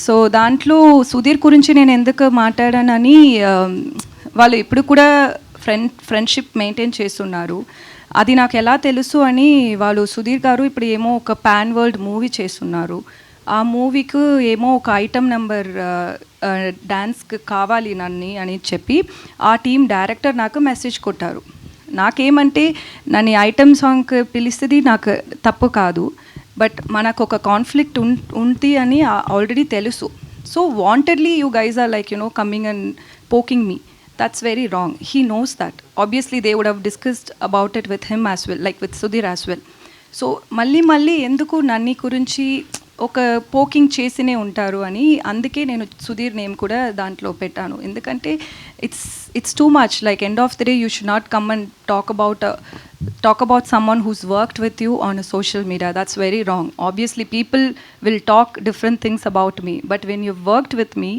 So దాంట్లో సుధీర్ గురించి నేను ఎందుకు మాట్లాడానని వాళ్ళు ఇప్పుడు కూడా ఫ్రెండ్షిప్ మెయింటైన్ చేస్తున్నారు. అది నాకు ఎలా తెలుసు అని వాళ్ళు సుధీర్ గారు ఇప్పుడు ఏమో ఒక పాన్ వరల్డ్ మూవీ చేస్తున్నారు. ఆ మూవీకి ఏమో ఒక ఐటమ్ నెంబర్ డ్యాన్స్కి కావాలి నన్ను అని చెప్పి ఆ టీం డైరెక్టర్ నాకు మెసేజ్ కొట్టారు. నాకేమంటే నన్ను ఐటమ్ సాంగ్కి పిలిస్తుంది నాకు తప్పు కాదు, బట్ మనకు ఒక కాన్ఫ్లిక్ట్ ఉంది అని ఆల్రెడీ తెలుసు. So wantedly you guys are like coming and poking me. That's very wrong. He knows that. Obviously, they would have discussed about it with him as well, like with Sudhir as well. So, మళ్ళీ ఎందుకు నన్ని గురించి ఒక poking చేసినే ఉంటారు అని అందుకే నేను Sudheer name కూడా దాంట్లో పెట్టాను. ఎందుకంటే it's too much. Like end of the day you should not come and talk about someone who's worked with you on a social media. That's very wrong. Obviously, people will talk different things about me, but when you've worked with me,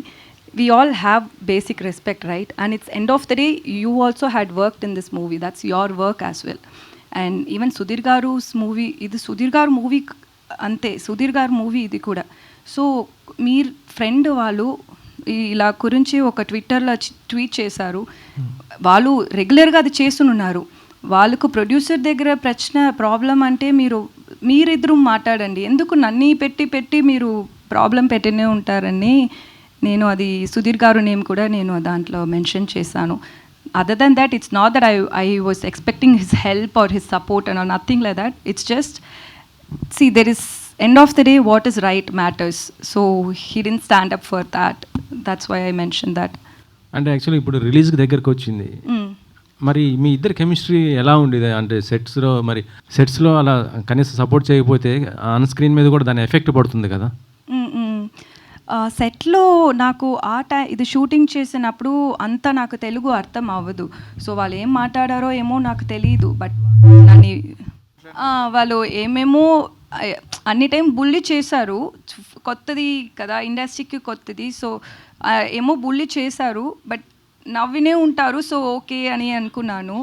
we all have basic respect, right? And it's end of the day, you also had worked in this movie. That's your work as well. And even Sudhir Garu's movie, ఇది సుధీర్ గారు movie అంతే, సుధీర్ గారు movie ఇది కూడా. So మీరు friend వాళ్ళు ఇలా గురించి ఒక ట్విట్టర్లో ట్వీట్ చేశారు. వాళ్ళు రెగ్యులర్గా అది చేస్తున్నారు. వాళ్ళకు ప్రొడ్యూసర్ దగ్గర ప్రాబ్లం అంటే మీరిద్దరూ మాట్లాడండి, ఎందుకు నన్ను పెట్టి మీరు ప్రాబ్లం పెట్టినే ఉంటారని నేను అది సుధీర్ గారు నేమ్ కూడా నేను దాంట్లో మెన్షన్ చేశాను. Other than that it's not that I was expecting his help or his support and nothing like that. It's just see there is end of the day what is right matters. So he didn't stand up for that. That's why I mention that. అంటే actually ఇప్పుడు రిలీజ్కి దగ్గరకు వచ్చింది, మరి మీ ఇద్దరు chemistry ఎలా ఉండేది? అంటే సెట్స్లో అలా కనీసం సపోర్ట్ చేయకపోతే ఆన్ స్క్రీన్ మీద కూడా దాని ఎఫెక్ట్ పడుతుంది కదా. సెట్లో నాకు ఇది షూటింగ్ చేసినప్పుడు అంతా నాకు తెలుగు అర్థం అవ్వదు. సో వాళ్ళు ఏం మాట్లాడారో ఏమో నాకు తెలియదు. బట్ నన్ను వాళ్ళు ఏమేమో అన్ని టైం బుల్లి చేశారు. కొత్తది కదా, ఇండస్ట్రీకి కొత్తది. సో ఏమో బుల్లి చేశారు, బట్ నవ్వినే ఉంటారు. సో ఓకే అని అనుకున్నాను.